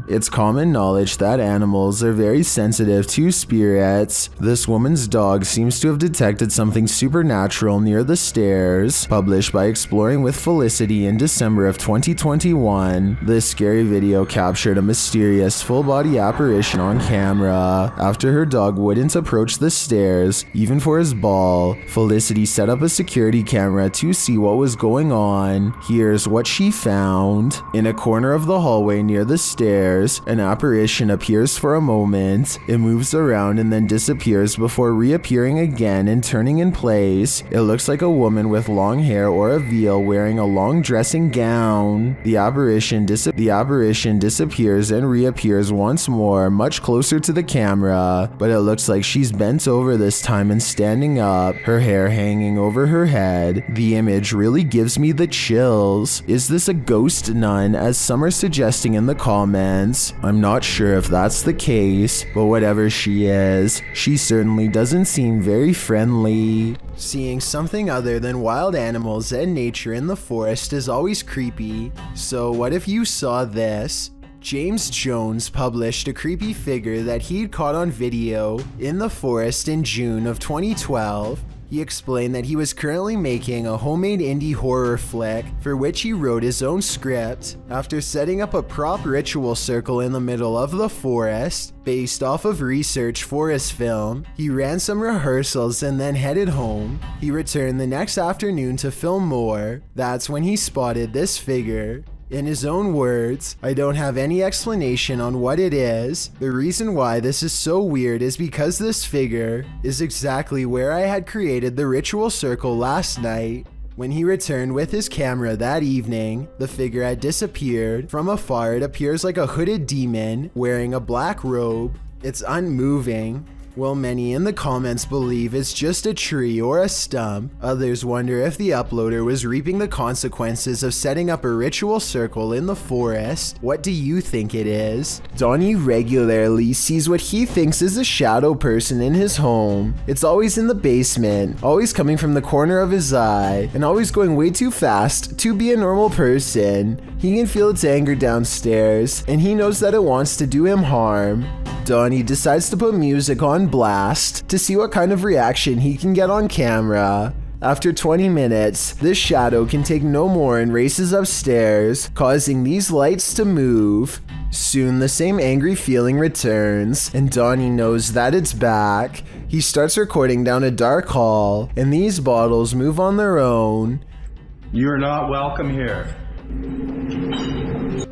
It's common knowledge that animals are very sensitive to spirits. This woman's dog seems to have detected something supernatural near the stairs. Published by Exploring with Felicity in December of 2021, this scary video captured a mysterious full-body apparition on camera. After her dog wouldn't approach the stairs, even for his ball, Felicity set up a security camera to see what was going on. Here's what she found. In a corner of the hallway near the stairs, an apparition appears for a moment. It moves around and then disappears before reappearing again and turning in place. It looks like a woman with long hair or a veil wearing a long dressing gown. The apparition disappears and reappears once more, much closer to the camera, but it looks like she's bent over this time and standing up, her hair hanging over her head. The image really gives me the chills. Is this a ghost nun, as some are suggesting in the comments? I'm not sure if that's the case, but whatever she is, she certainly doesn't seem very friendly. Seeing something other than wild animals and nature in the forest is always creepy. So what if you saw this? James Jones published a creepy figure that he'd caught on video in the forest in June of 2012. He explained that he was currently making a homemade indie horror flick for which he wrote his own script. After setting up a prop ritual circle in the middle of the forest, based off of research for his film, he ran some rehearsals and then headed home. He returned the next afternoon to film more. That's when he spotted this figure. In his own words, "I don't have any explanation on what it is. The reason why this is so weird is because this figure is exactly where I had created the ritual circle last night." When he returned with his camera that evening, the figure had disappeared. From afar, it appears like a hooded demon wearing a black robe. It's unmoving. While many in the comments believe it's just a tree or a stump, others wonder if the uploader was reaping the consequences of setting up a ritual circle in the forest. What do you think it is? Donnie regularly sees what he thinks is a shadow person in his home. It's always in the basement, always coming from the corner of his eye, and always going way too fast to be a normal person. He can feel its anger downstairs, and he knows that it wants to do him harm. Donnie decides to put music on blast to see what kind of reaction he can get on camera. After 20 minutes, this shadow can take no more and races upstairs, causing these lights to move. Soon the same angry feeling returns, and Donnie knows that it's back. He starts recording down a dark hall, and these bottles move on their own. "You're not welcome here."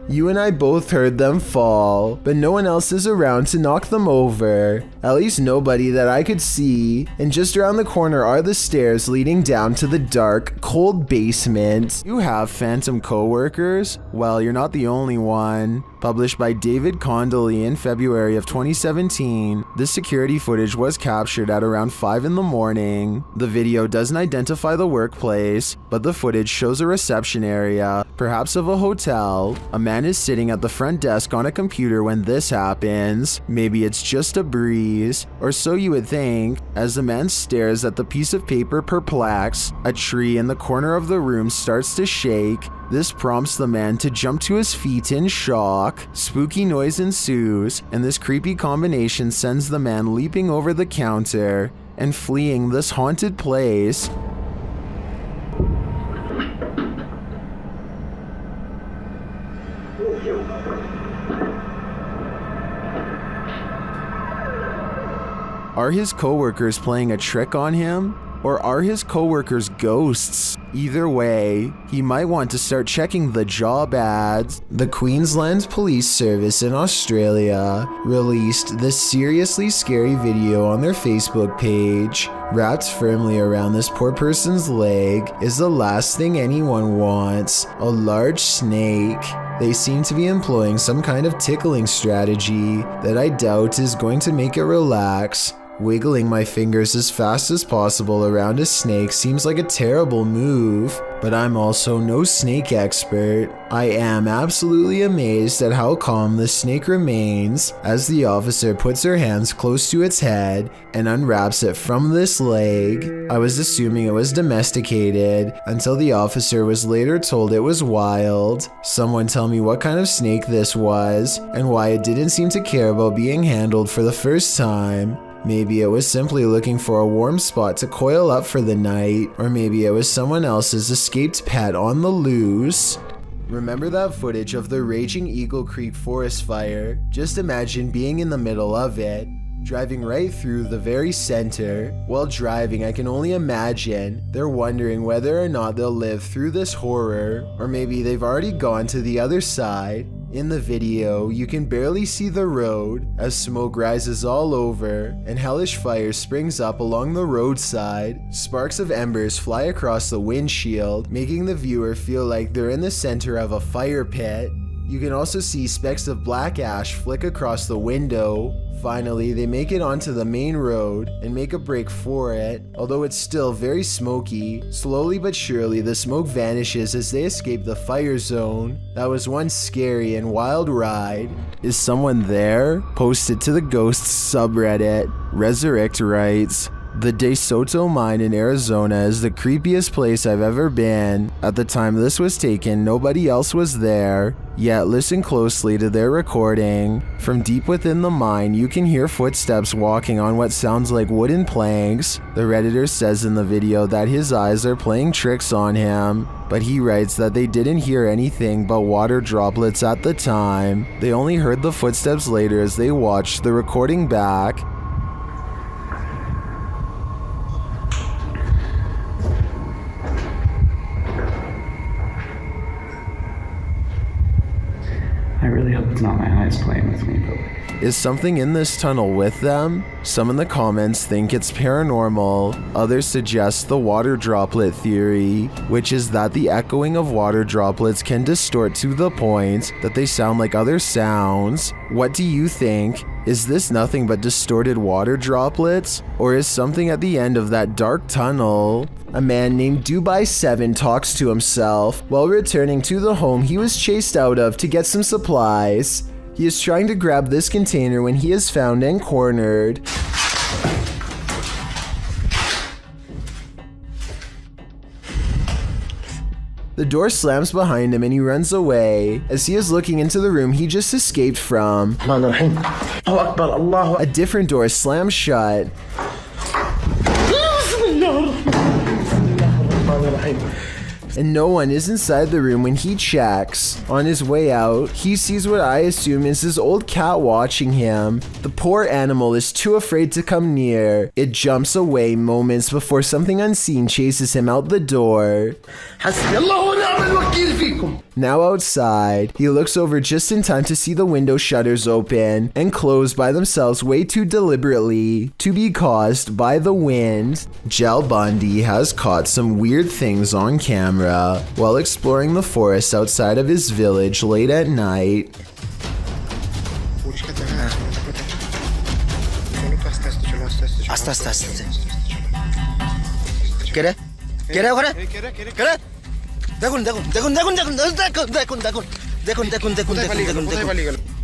You and I both heard them fall, but no one else is around to knock them over. At least nobody that I could see. And just around the corner are the stairs leading down to the dark, cold basement. You have phantom coworkers? Well, you're not the only one. Published by David Condley in February of 2017, this security footage was captured at around 5 in the morning. The video doesn't identify the workplace, but the footage shows a reception area, perhaps of a hotel. A man is sitting at the front desk on a computer when this happens. Maybe it's just a breeze, or so you would think. As the man stares at the piece of paper perplexed, a tree in the corner of the room starts to shake. This prompts the man to jump to his feet in shock. Spooky noise ensues, and this creepy combination sends the man leaping over the counter and fleeing this haunted place. Are his coworkers playing a trick on him? Or are his coworkers ghosts? Either way, he might want to start checking the job ads. The Queensland Police Service in Australia released this seriously scary video on their Facebook page. Wrapped firmly around this poor person's leg is the last thing anyone wants: a large snake. They seem to be employing some kind of tickling strategy that I doubt is going to make it relax. Wiggling my fingers as fast as possible around a snake seems like a terrible move, but I'm also no snake expert. I am absolutely amazed at how calm the snake remains as the officer puts her hands close to its head and unwraps it from this leg. I was assuming it was domesticated until the officer was later told it was wild. Someone tell me what kind of snake this was and why it didn't seem to care about being handled for the first time. Maybe it was simply looking for a warm spot to coil up for the night, or maybe it was someone else's escaped pet on the loose. Remember that footage of the raging Eagle Creek forest fire? Just imagine being in the middle of it, driving right through the very center. While driving, I can only imagine they're wondering whether or not they'll live through this horror, or maybe they've already gone to the other side. In the video, you can barely see the road as smoke rises all over and hellish fire springs up along the roadside. Sparks of embers fly across the windshield, making the viewer feel like they're in the center of a fire pit. You can also see specks of black ash flick across the window. Finally, they make it onto the main road and make a break for it. Although it's still very smoky, slowly but surely the smoke vanishes as they escape the fire zone. That was one scary and wild ride. Is someone there? Posted to the Ghosts subreddit. Resurrect writes, "The De Soto mine in Arizona is the creepiest place I've ever been. At the time this was taken, nobody else was there. Yet listen closely to their recording. From deep within the mine, you can hear footsteps walking on what sounds like wooden planks. The Redditor says in the video that his eyes are playing tricks on him, but he writes that they didn't hear anything but water droplets at the time. They only heard the footsteps later as they watched the recording back. I really hope it's not my eyes playing with me, but... Is something in this tunnel with them? Some in the comments think it's paranormal. Others suggest the water droplet theory, which is that the echoing of water droplets can distort to the point that they sound like other sounds. What do you think? Is this nothing but distorted water droplets? Or is something at the end of that dark tunnel? A man named Dubai7 talks to himself while returning to the home he was chased out of to get some supplies. He is trying to grab this container when he is found and cornered. The door slams behind him and he runs away. As he is looking into the room he just escaped from, a different door slams shut. And no one is inside the room when he checks. On his way out, he sees what I assume is his old cat watching him. The poor animal is too afraid to come near. It jumps away moments before something unseen chases him out the door. Now outside, he looks over just in time to see the window shutters open and close by themselves way too deliberately to be caused by the wind. Jal Bundy has caught some weird things on camera while exploring the forest outside of his village late at night.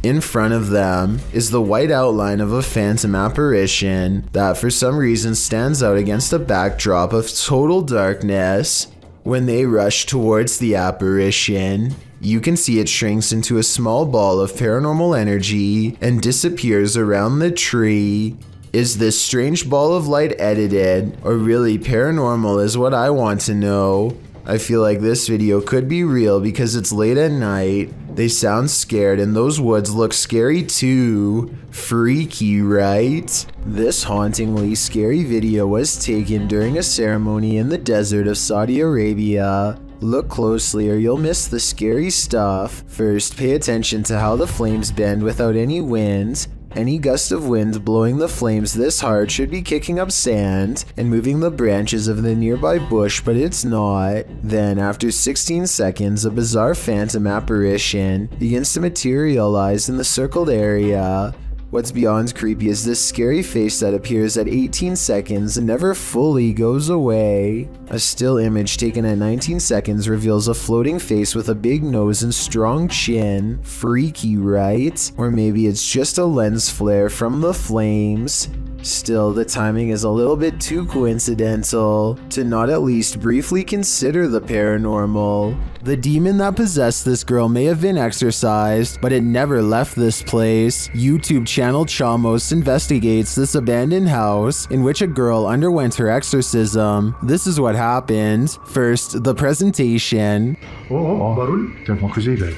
In front of them is the white outline of a phantom apparition that for some reason stands out against a backdrop of total darkness. When they rush towards the apparition, you can see it shrinks into a small ball of paranormal energy and disappears around the tree. Is this strange ball of light edited, or really paranormal is what I want to know. I feel like this video could be real because it's late at night. They sound scared and those woods look scary too. Freaky, right? This hauntingly scary video was taken during a ceremony in the desert of Saudi Arabia. Look closely or you'll miss the scary stuff. First, pay attention to how the flames bend without any wind. Any gust of wind blowing the flames this hard should be kicking up sand and moving the branches of the nearby bush, but it's not. Then, after 16 seconds, a bizarre phantom apparition begins to materialize in the circled area. What's beyond creepy is this scary face that appears at 18 seconds and never fully goes away. A still image taken at 19 seconds reveals a floating face with a big nose and strong chin. Freaky, right? Or maybe it's just a lens flare from the flames. Still, the timing is a little bit too coincidental to not at least briefly consider the paranormal. The demon that possessed this girl may have been exorcised, but it never left this place. YouTube channel Chamos investigates this abandoned house in which a girl underwent her exorcism. This is what happened. First, the presentation. Barulho? Tem alguma coisa aí, velho?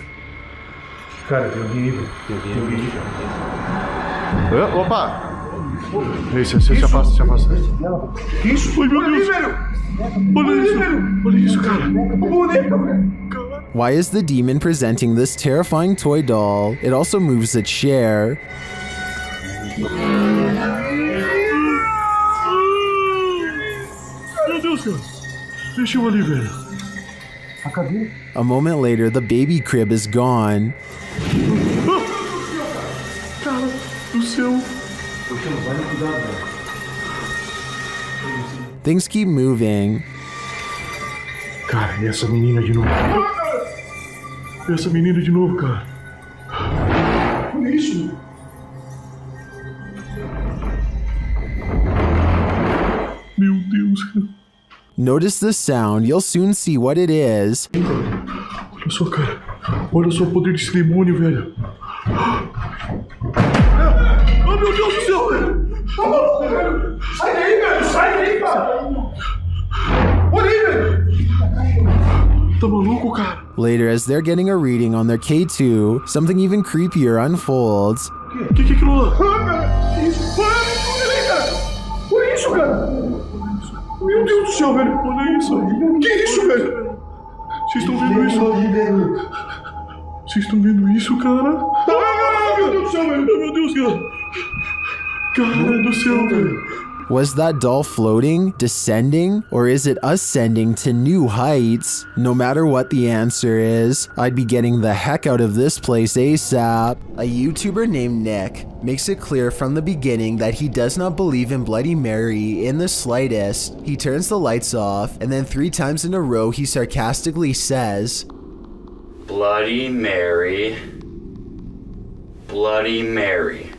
Cara, tem alguém aí, velho. Tem alguém aí. Opa! Isso, se afasta, se afasta. Que isso? Ai, meu Deus! Olha isso! Olha isso, cara! O boneco, velho! Why is the demon presenting this terrifying toy doll? It also moves a chair. Meu Deus, cara! Deixa eu ali, velho. A moment later, the baby crib is gone. Cara do céu! Things keep moving. Cara, e essa menina de novo? Essa menina de novo, cara. Olha isso! Meu Deus, cara. Notice the sound, you'll soon see what it is. Olha só, cara. Olha só o poder desse demônio, velho. Oh, meu Deus do céu, velho. Tá maluco, velho? Sai daí, velho! Sai daí, cara! Olha aí, velho! Tá maluco, cara? Later, as they're getting a reading on their K2, something even creepier unfolds. Que é aquilo lá? Ah, cara! Que isso? Olha aí, cara! Olha isso, cara! Meu Deus do céu, velho! Olha isso. Que isso, velho? Vocês estão vendo isso? Vocês estão vendo isso, cara? Ah, meu Deus do céu, velho! Meu Deus, cara. Cara do céu, velho. Was that doll floating, descending, or is it ascending to new heights? No matter what the answer is, I'd be getting the heck out of this place ASAP. A YouTuber named Nick makes it clear from the beginning that he does not believe in Bloody Mary in the slightest. He turns the lights off, and then 3 times in a row he sarcastically says, Bloody Mary. Bloody Mary.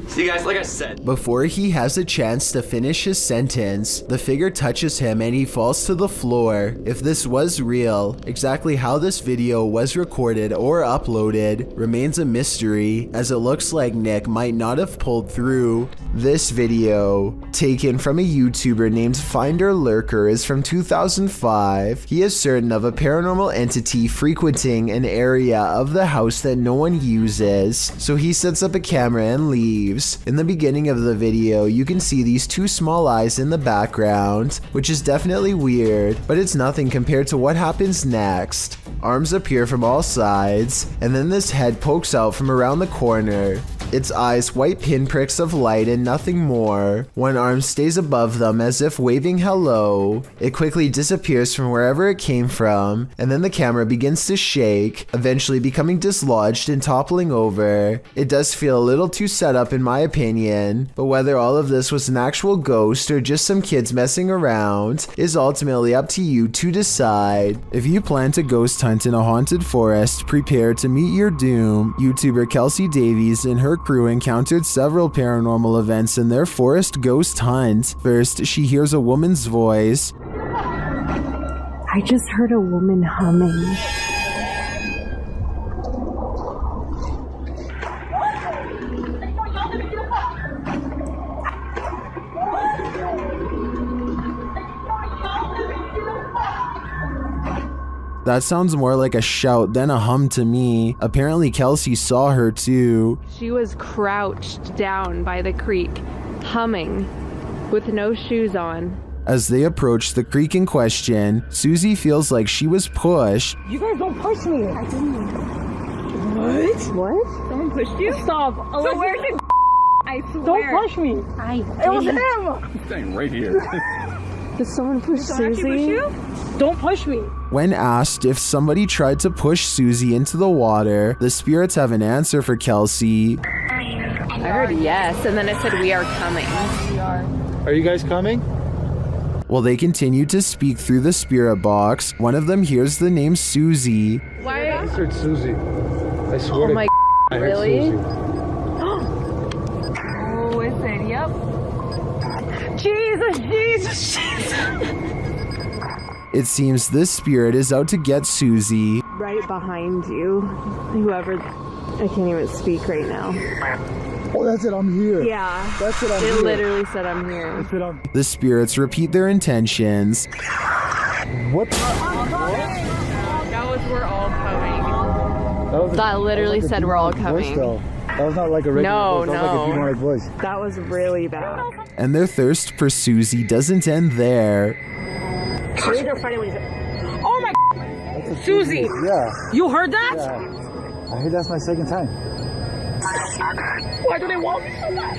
See guys, like I said. Before he has a chance to finish his sentence, the figure touches him and he falls to the floor. If this was real, exactly how this video was recorded or uploaded remains a mystery, as it looks like Nick might not have pulled through. This video, taken from a YouTuber named Finder Lurker, is from 2005. He is certain of a paranormal entity frequenting an area of the house that no one uses, so he sets up a camera and leaves. In the beginning of the video, you can see these 2 small eyes in the background, which is definitely weird, but it's nothing compared to what happens next. Arms appear from all sides, and then this head pokes out from around the corner. Its eyes white pinpricks of light and nothing more. One arm stays above them as if waving hello. It quickly disappears from wherever it came from, and then the camera begins to shake, eventually becoming dislodged and toppling over. It does feel a little too set up in my opinion, but whether all of this was an actual ghost or just some kids messing around is ultimately up to you to decide. If you plan to ghost hunt in a haunted forest, prepare to meet your doom. YouTuber Kelsey Davies and her crew encountered several paranormal events in their forest ghost hunt. First, she hears a woman's voice. I just heard a woman humming. That sounds more like a shout than a hum to me. Apparently Kelsey saw her too. She was crouched down by the creek, humming, with no shoes on. As they approach the creek in question, Susie feels like she was pushed. You guys don't push me. I didn't. What? What? Someone pushed you? Stop. So where's it? I swear. Don't push me. I It was him. Staying right here. Did someone push Someone Susie? actually push you? Don't push me. When asked if somebody tried to push Susie into the water, the spirits have an answer for Kelsey. I heard yes, and then it said we are coming. Are you guys coming? While they continue to speak through the spirit box, one of them hears the name Susie. Why? I heard Susie. I swear Oh to my I heard really? Susie. Oh, is it? Yep. Jesus, Jesus, Jesus. It seems this spirit is out to get Susie. Right behind you. Whoever. I can't even speak right now. Oh, that's it. I'm here. Yeah. That's it. I'm It here. literally said I'm here. That's it. I'm. The spirits repeat their intentions. What? That was we're all coming. Was That literally was like a said we're all demonic voice, coming. though. That was not like a regular No, voice. That was like a no. demonic voice. That was really bad. And their thirst for Susie doesn't end there. Oh my. That's a Susie. Yeah. You heard that? Yeah. I heard that's my second time. Why do they want me so much?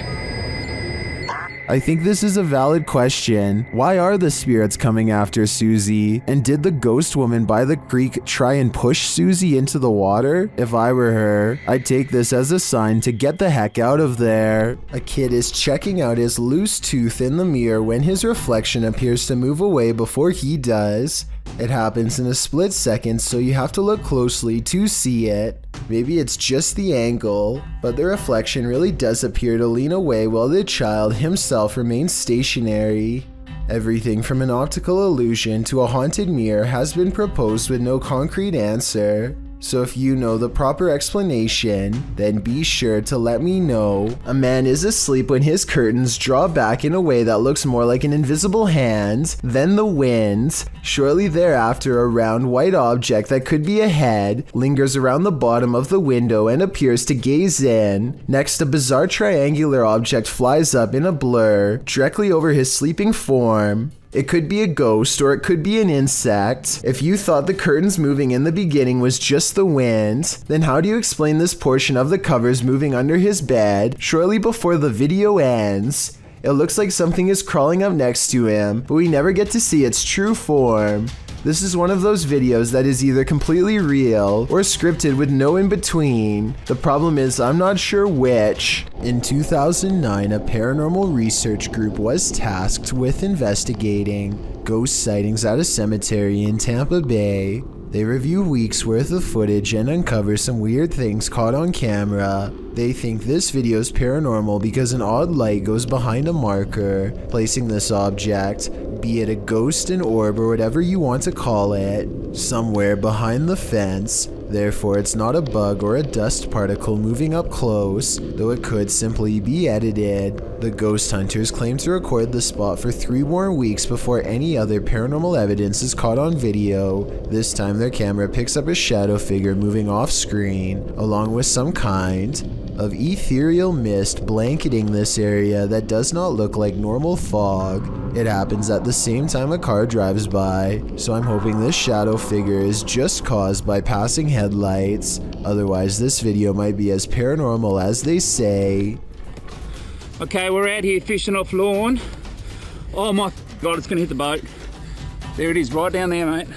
I think this is a valid question. Why are the spirits coming after Susie? And did the ghost woman by the creek try and push Susie into the water? If I were her, I'd take this as a sign to get the heck out of there. A kid is checking out his loose tooth in the mirror when his reflection appears to move away before he does. It happens in a split second, so you have to look closely to see it. Maybe it's just the angle, but the reflection really does appear to lean away while the child himself remains stationary. Everything from an optical illusion to a haunted mirror has been proposed with no concrete answer. So if you know the proper explanation, then be sure to let me know. A man is asleep when his curtains draw back in a way that looks more like an invisible hand than the wind. Shortly thereafter, a round white object that could be a head lingers around the bottom of the window and appears to gaze in. Next, a bizarre triangular object flies up in a blur directly over his sleeping form. It could be a ghost or it could be an insect. If you thought the curtains moving in the beginning was just the wind, then how do you explain this portion of the covers moving under his bed shortly before the video ends? It looks like something is crawling up next to him, but we never get to see its true form. This is one of those videos that is either completely real or scripted with no in between. The problem is I'm not sure which. In 2009, a paranormal research group was tasked with investigating ghost sightings at a cemetery in Tampa Bay. They review weeks worth of footage and uncover some weird things caught on camera. They think this video is paranormal because an odd light goes behind a marker, placing this object, be it a ghost, an orb, or whatever you want to call it, somewhere behind the fence. Therefore, it's not a bug or a dust particle moving up close, though it could simply be edited. The ghost hunters claim to record the spot for 3 more weeks before any other paranormal evidence is caught on video. This time their camera picks up a shadow figure moving off screen, along with some kind of ethereal mist blanketing this area that does not look like normal fog. It happens at the same time a car drives by, so I'm hoping this shadow figure is just caused by passing headlights. Otherwise, this video might be as paranormal as they say. Okay, we're out here fishing off lawn. Oh my God, it's gonna hit the boat. There it is, right down there, mate.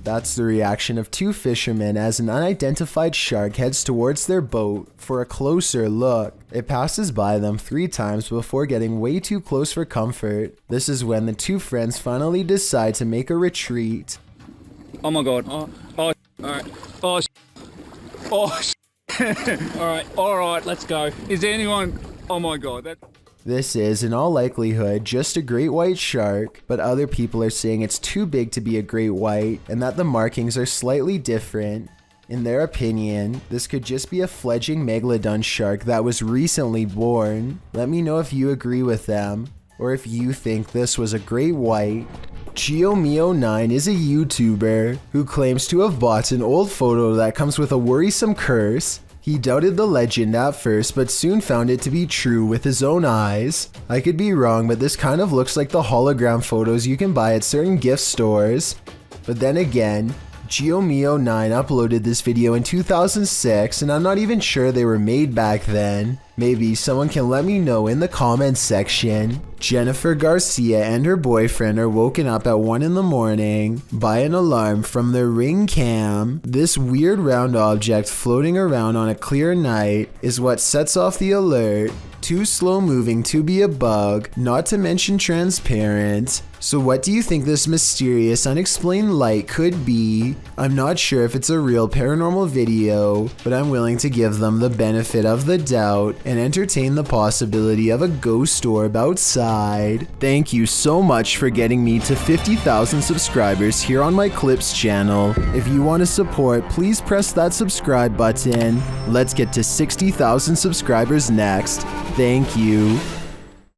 That's the reaction of 2 fishermen as an unidentified shark heads towards their boat for a closer look. It passes by them 3 times before getting way too close for comfort. This is when the 2 friends finally decide to make a retreat. Oh my God. Oh, alright. Alright, let's go. Is there anyone? Oh my God, that. This is, in all likelihood, just a great white shark, but other people are saying it's too big to be a great white and that the markings are slightly different. In their opinion, this could just be a fledgling megalodon shark that was recently born. Let me know if you agree with them, or if you think this was a great white. GeoMeo9 is a YouTuber who claims to have bought an old photo that comes with a worrisome curse. He doubted the legend at first, but soon found it to be true with his own eyes. I could be wrong, but this kind of looks like the hologram photos you can buy at certain gift stores. But then again, GeoMio9 uploaded this video in 2006, and I'm not even sure they were made back then. Maybe someone can let me know in the comments section. Jennifer Garcia and her boyfriend are woken up at 1 in the morning by an alarm from their Ring cam. This weird round object floating around on a clear night is what sets off the alert. Too slow moving to be a bug, not to mention transparent. So what do you think this mysterious unexplained light could be? I'm not sure if it's a real paranormal video, but I'm willing to give them the benefit of the doubt and entertain the possibility of a ghost orb outside. Thank you so much for getting me to 50,000 subscribers here on my Clips channel. If you want to support, please press that subscribe button. Let's get to 60,000 subscribers next. Thank you.